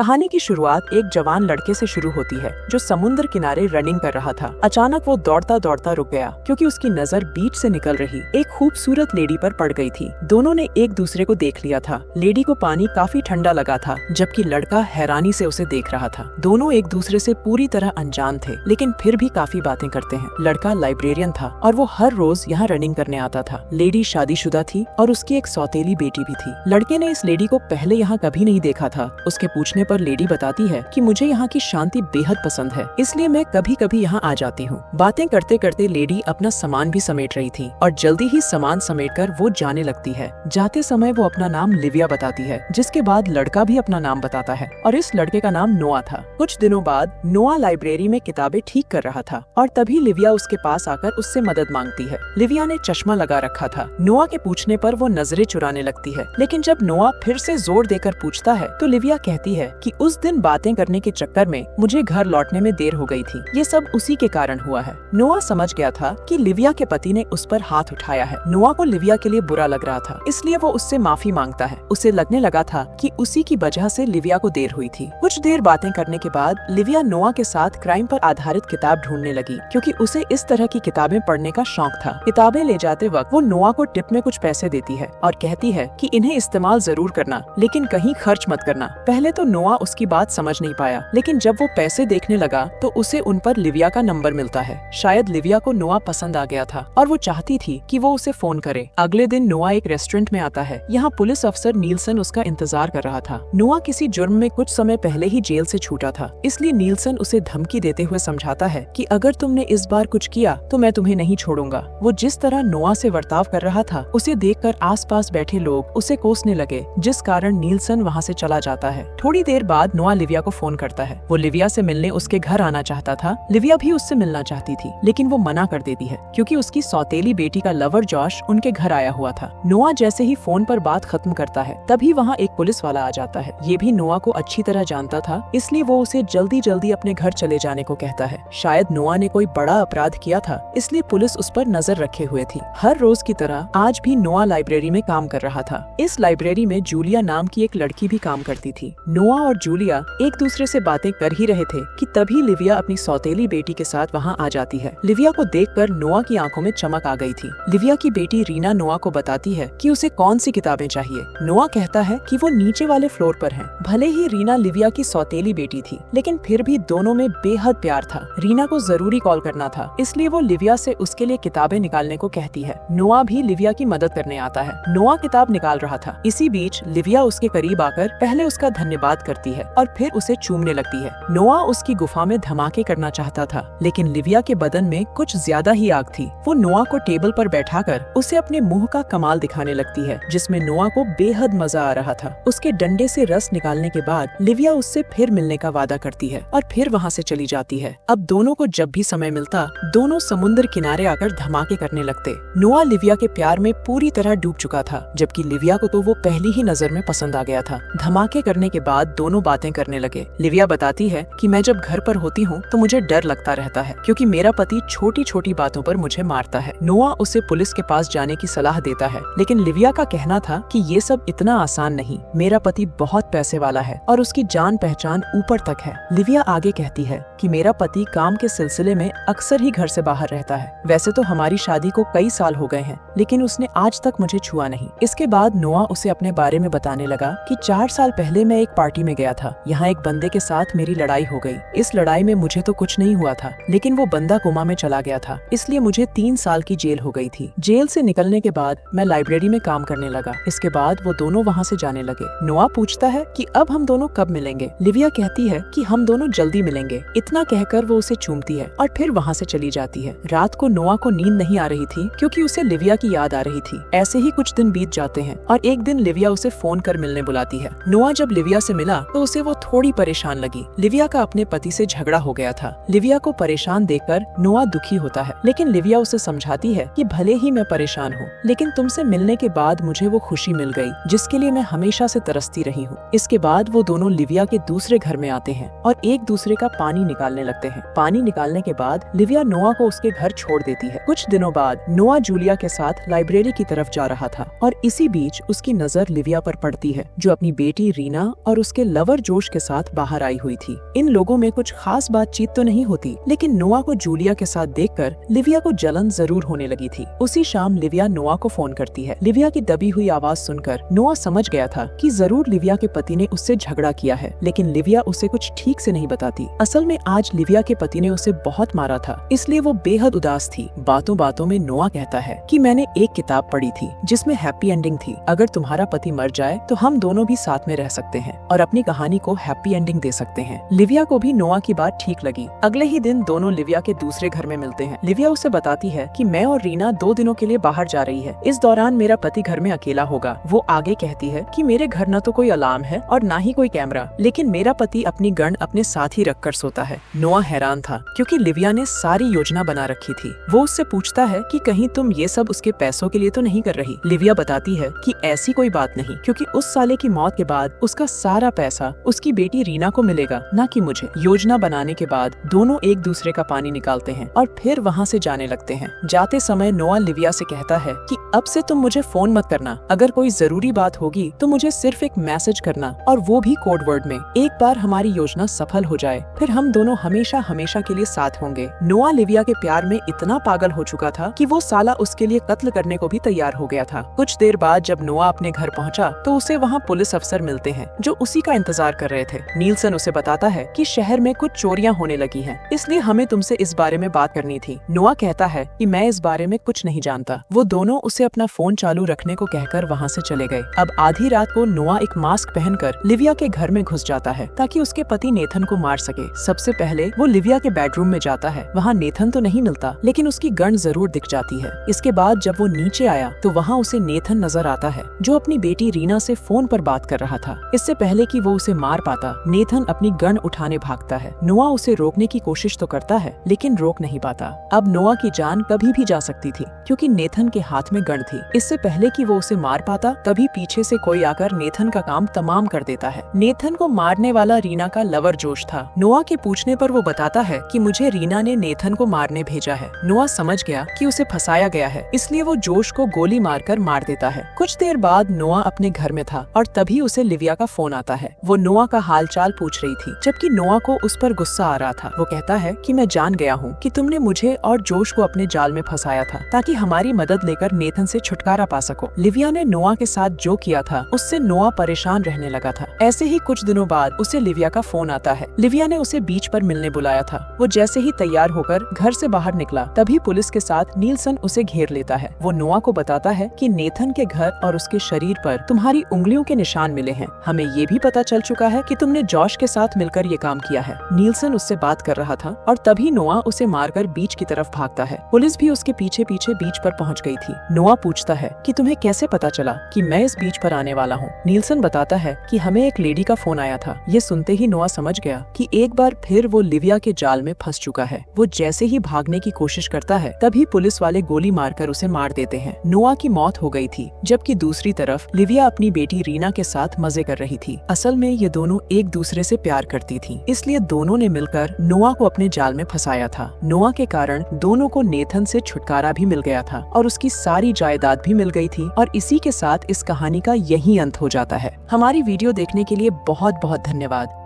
कहानी की शुरुआत एक जवान लड़के से शुरू होती है जो समुद्र किनारे रनिंग कर रहा था। अचानक वो दौड़ता दौड़ता रुक गया क्योंकि उसकी नजर बीच से निकल रही एक खूबसूरत लेडी पर पड़ गई थी। दोनों ने एक दूसरे को देख लिया था। लेडी को पानी काफी ठंडा लगा था जबकि लड़का हैरानी से उसे देख रहा था। दोनों एक दूसरे से पूरी तरह अनजान थे लेकिन फिर भी काफी बातें करते हैं। लड़का लाइब्रेरियन था और वो हर रोज यहाँ रनिंग करने आता था। लेडी शादीशुदा थी और उसकी एक सौतेली बेटी भी थी। लड़के ने इस लेडी को पहले यहाँ कभी नहीं देखा था। उसके पूछने पर लेडी बताती है कि मुझे यहाँ की शांति बेहद पसंद है, इसलिए मैं कभी कभी यहाँ आ जाती हूँ। बातें करते करते लेडी अपना सामान भी समेट रही थी और जल्दी ही सामान समेटकर वो जाने लगती है। जाते समय वो अपना नाम लिविया बताती है, जिसके बाद लड़का भी अपना नाम बताता है और इस लड़के का नाम नोआ था। कुछ दिनों बाद नोआ लाइब्रेरी में किताबें ठीक कर रहा था और तभी लिविया उसके पास आकर उससे मदद मांगती है। लिविया ने चश्मा लगा रखा था। नोआ के पूछने पर वो नजरें चुराने लगती है, लेकिन जब नोआ फिर से जोर देकर पूछता है तो लिविया कहती है कि उस दिन बातें करने के चक्कर में मुझे घर लौटने में देर हो गई थी। ये सब उसी के कारण हुआ है। नोआ समझ गया था कि लिविया के पति ने उस पर हाथ उठाया है। नोआ को लिविया के लिए बुरा लग रहा था, इसलिए वो उससे माफी मांगता है। उसे लगने लगा था कि उसी की वजह से लिविया को देर हुई थी। कुछ देर बातें करने के बाद लिविया नोआ के साथ क्राइम पर आधारित किताब ढूंढने लगी क्योंकि उसे इस तरह की किताबें पढ़ने का शौक था। किताबें ले जाते वक्त वो नोआ को टिप में कुछ पैसे देती है और कहती है कि इन्हें इस्तेमाल जरूर करना, लेकिन कहीं खर्च मत करना। पहले तो नोआ उसकी बात समझ नहीं पाया, लेकिन जब वो पैसे देखने लगा तो उसे उन पर लिविया का नंबर मिलता है। शायद लिविया को नोआ पसंद आ गया था और वो चाहती थी कि वो उसे फोन करे। अगले दिन नोआ एक रेस्टोरेंट में आता है। यहाँ पुलिस अफसर नीलसन उसका इंतजार कर रहा था। नोआ किसी जुर्म में कुछ समय पहले ही जेल से छूटा था, इसलिए नीलसन उसे धमकी देते हुए समझाता है कि अगर तुमने इस बार कुछ किया तो मैं तुम्हें नहीं छोड़ूंगा। वो जिस तरह नोआ से बर्ताव कर रहा था उसे देखकर आसपास बैठे लोग उसे कोसने लगे, जिस कारण नीलसन वहाँ से चला जाता है। थोड़ी देर बाद नोआ लिविया को फोन करता है। वो लिविया से मिलने उसके घर आना चाहता था। लिविया भी उससे मिलना चाहती थी, लेकिन वो मना कर देती है क्योंकि उसकी सौतेली बेटी का लवर जॉश उनके घर आया हुआ था। नोआ जैसे ही फोन पर बात खत्म करता है तभी वहाँ एक पुलिस वाला आ जाता है। ये भी नोआ को अच्छी तरह जानता था, इसलिए वो उसे जल्दी जल्दी अपने घर चले जाने को कहता है। शायद नोआ ने कोई बड़ा अपराध किया था, इसलिए पुलिस उस पर नजर रखे हुए थी। हर रोज की तरह आज भी नोआ लाइब्रेरी में काम कर रहा था। इस लाइब्रेरी में जूलिया नाम की एक लड़की भी काम करती थी। नोआ और जूलिया एक दूसरे से बातें कर ही रहे थे कि तभी लिविया अपनी सौतेली बेटी के साथ वहाँ आ जाती है। लिविया को देखकर नोआ की आंखों में चमक आ गई थी। लिविया की बेटी रीना नोआ को बताती है कि उसे कौन सी किताबें चाहिए। नोआ कहता है कि वो नीचे वाले फ्लोर पर है। भले ही रीना लिविया की सौतेली बेटी थी, लेकिन फिर भी दोनों में बेहद प्यार था। रीना को जरूरी कॉल करना था, इसलिए वो लिविया से उसके लिए किताबें निकालने को कहती है। नोआ भी लिविया की मदद करने आता है। नोआ किताब निकाल रहा था। इसी बीच लिविया उसके करीब आकर पहले उसका धन्यवाद करती है और फिर उसे चूमने लगती है। नोआ उसकी गुफा में धमाके करना चाहता था, लेकिन लिविया के बदन में कुछ ज्यादा ही आग थी। वो नोआ को टेबल पर बैठाकर उसे अपने मुंह का कमाल दिखाने लगती है, जिसमें नोआ को बेहद मजा आ रहा था। उसके डंडे से रस निकालने के बाद लिविया उससे फिर मिलने का वादा करती है और फिर वहाँ से चली जाती है। अब दोनों को जब भी समय मिलता दोनों समुद्र किनारे आकर धमाके करने लगते। नोआ लिविया के प्यार में पूरी तरह डूब चुका था, जबकि लिविया को तो वो पहली ही नजर में पसंद आ गया था। धमाके करने के बाद दोनों बातें करने लगे। लिविया बताती है कि मैं जब घर पर होती हूँ तो मुझे डर लगता रहता है क्योंकि मेरा पति छोटी छोटी बातों पर मुझे मारता है। नोआ उसे पुलिस के पास जाने की सलाह देता है, लेकिन लिविया का कहना था कि ये सब इतना आसान नहीं। मेरा पति बहुत पैसे वाला है और उसकी जान पहचान ऊपर तक है। लिविया आगे कहती है कि मेरा पति काम के सिलसिले में अक्सर ही घर से बाहर रहता है। वैसे तो हमारी शादी को कई साल हो गए हैं, लेकिन उसने आज तक मुझे छुआ नहीं। इसके बाद नोआ उसे अपने बारे में बताने लगा कि 4 साल पहले मैं एक पार्टी में गया था। यहाँ एक बंदे के साथ मेरी लड़ाई हो गई। इस लड़ाई में मुझे तो कुछ नहीं हुआ था, लेकिन वो बंदा कोमा में चला गया था, इसलिए मुझे 3 साल की जेल हो गई थी। जेल से निकलने के बाद मैं लाइब्रेरी में काम करने लगा। इसके बाद वो दोनों वहाँ से जाने लगे। नोआ पूछता है कि अब हम दोनों कब मिलेंगे। लिविया कहती है कि हम दोनों जल्दी मिलेंगे। इतना कहकर वो उसे चूमती है और फिर वहाँ से चली जाती है। रात को नोआ को नींद नहीं आ रही थी क्योंकि उसे लिविया की याद आ रही थी। ऐसे ही कुछ दिन बीत जाते हैं और एक दिन लिविया उसे फोन कर मिलने बुलाती है। नोआ जब लिविया से मिला तो उसे वो थोड़ी परेशान लगी। लिविया का अपने पति से झगड़ा हो गया था। लिविया को परेशान देखकर नोआ दुखी होता है, लेकिन लिविया उसे समझाती है कि भले ही मैं परेशान हूँ, लेकिन तुमसे मिलने के बाद मुझे वो खुशी मिल गई जिसके लिए मैं हमेशा से तरसती रही हूँ। इसके बाद वो दोनों लिविया के दूसरे घर में आते हैं और एक दूसरे का पानी निकालने लगते हैं। पानी निकालने के बाद लिविया नोआ को उसके घर छोड़ देती है। कुछ दिनों बाद नोआ जूलिया के साथ लाइब्रेरी की तरफ जा रहा था और इसी बीच उसकी नजर लिविया पर पड़ती है, जो अपनी बेटी रीना और उसके लवर जोश के साथ बाहर आई हुई थी। इन लोगों में कुछ खास बातचीत तो नहीं होती, लेकिन नोआ को जूलिया के साथ देखकर लिविया को जलन जरूर होने लगी थी। उसी शाम लिविया नोआ को फोन करती है। लिविया की दबी हुई आवाज सुनकर नोआ समझ गया था कि जरूर लिविया के पति ने उससे झगड़ा किया है, लेकिन लिविया उसे कुछ ठीक से नहीं बताती। असल में आज लिविया के पति ने उसे बहुत मारा था, इसलिए वो बेहद उदास थी। बातों बातों में नोआ कहता है कि मैंने एक किताब पढ़ी थी जिसमें हैप्पी एंडिंग थी। अगर तुम्हारा पति मर जाए तो हम दोनों भी साथ में रह सकते हैं और अपनी कहानी को हैप्पी एंडिंग दे सकते हैं। लिविया को भी नोआ की बात ठीक लगी। अगले ही दिन दोनों लिविया के दूसरे घर में मिलते हैं। लिविया उसे बताती है कि मैं और रीना 2 दिनों के लिए बाहर जा रही है। इस दौरान मेरा पति घर में अकेला होगा। वो आगे कहती है कि मेरे घर न तो कोई अलार्म है और न ही कोई कैमरा, लेकिन मेरा पति अपनी गन अपने साथ ही रखकर सोता है। नोआ हैरान था क्योंकि लिविया ने सारी योजना बना रखी थी। वो उससे पूछता है कि कहीं तुम ये सब उसके पैसों के लिए तो नहीं कर रही। लिविया बताती है कि ऐसी कोई बात नहीं, क्योंकि उस साले की मौत के बाद उसका सारा पैसा उसकी बेटी रीना को मिलेगा, न कि मुझे। योजना बनाने के बाद दोनों एक दूसरे का पानी निकालते हैं और फिर वहाँ से जाने लगते हैं। जाते समय नोआ लिविया से कहता है कि अब से तुम मुझे फोन मत करना। अगर कोई जरूरी बात होगी तो मुझे सिर्फ एक मैसेज करना, और वो भी कोड वर्ड में। एक बार हमारी योजना सफल हो जाए फिर हम दोनों हमेशा हमेशा के लिए साथ होंगे। नोआ लिविया के प्यार में इतना पागल हो चुका था कि वो साला उसके लिए कत्ल करने को भी तैयार हो गया था। कुछ देर बाद जब नोआ अपने घर पहुंचा तो उसे वहाँ पुलिस अफसर मिलते हैं जो उसी का इंतजार कर रहे थे। नीलसन उसे बताता है कि शहर में कुछ चोरियां होने लगी हैं, इसलिए हमें तुमसे इस बारे में बात करनी थी। नोआ कहता है कि मैं इस बारे में कुछ नहीं जानता। वो दोनों उसे अपना फोन चालू रखने को कहकर वहाँ से चले गए। अब आधी रात को नोआ एक मास्क पहनकर लिविया के घर में घुस जाता है ताकि उसके पति नेथन को मार सके। सबसे पहले वो लिविया के बेडरूम में जाता है। वहाँ नेथन तो नहीं मिलता, लेकिन उसकी गन जरूर दिख जाती है। इसके बाद जब वो नीचे आया तो वहाँ उसे नेथन नजर आता है जो अपनी बेटी रीना से फोन पर बात कर रहा था। इससे पहले कि वो उसे मार पाता, नेथन अपनी गन उठाने भागता है। नोआ उसे रोकने की कोशिश तो करता है, लेकिन रोक नहीं पाता। अब नोआ की जान कभी भी जा सकती थी क्योंकि नेथन के हाथ में गन थी। इससे पहले कि वो उसे मार पाता, तभी पीछे से कोई आकर नेथन का काम तमाम कर देता है। नेथन को मारने वाला रीना का लवर जोश था। नोआ के पूछने पर वो बताता है कि मुझे रीना ने नेथन को मारने भेजा है। नोआ समझ गया कि उसे फंसाया गया है, इसलिए वो जोश को गोली मारकर मार देता है। कुछ देर बाद नोआ अपने घर में था और तभी उसे लिविया का फोन आता है। वो नोआ का हालचाल पूछ रही थी, जबकि नोआ को उस पर गुस्सा आ रहा था। वो कहता है कि मैं जान गया हूँ कि तुमने मुझे और जोश को अपने जाल में फंसाया था ताकि हमारी मदद लेकर नेथन से छुटकारा पा सको। लिविया ने नोआ के साथ जो किया था उससे नोआ परेशान रहने लगा था। ऐसे ही कुछ दिनों बाद उसे लिविया का फोन आता है। लिविया ने उसे बीच पर मिलने बुलाया था। वो जैसे ही तैयार होकर घर से बाहर निकला, तभी पुलिस के साथ नीलसन उसे घेर लेता है। वो नोआ को बताता है कि नेथन के घर और उसके शरीर पर तुम्हारी उंगलियों के निशान मिले हैं। हमें ये भी पता चल चुका है कि तुमने जॉश के साथ मिलकर ये काम किया है। नीलसन उससे बात कर रहा था और तभी नोआ उसे मारकर बीच की तरफ भागता है। पुलिस भी उसके पीछे पीछे बीच पर पहुंच गई थी। नोआ पूछता है कि तुम्हें कैसे पता चला कि मैं इस बीच पर आने वाला हूँ। नीलसन बताता है कि हमें एक लेडी का फोन आया था। ये सुनते ही नोआ समझ गया कि एक बार फिर वो लिविया के जाल में फंस चुका है। वो जैसे ही भागने की कोशिश करता है, तभी पुलिस वाले गोली मारकर उसे मार देते हैं। नोआ की मौत हो गई थी, जबकि दूसरी तरफ लिविया अपनी बेटी रीना के साथ मजे कर रही थी। असल में ये दोनों एक दूसरे से प्यार करती थी, इसलिए दोनों ने मिलकर नोआ को अपने जाल में फंसाया था। नोआ के कारण दोनों को नेथन से छुटकारा भी मिल गया था और उसकी सारी जायदाद भी मिल गई थी। और इसी के साथ इस कहानी का यही अंत हो जाता है। हमारी वीडियो देखने के लिए बहुत बहुत धन्यवाद।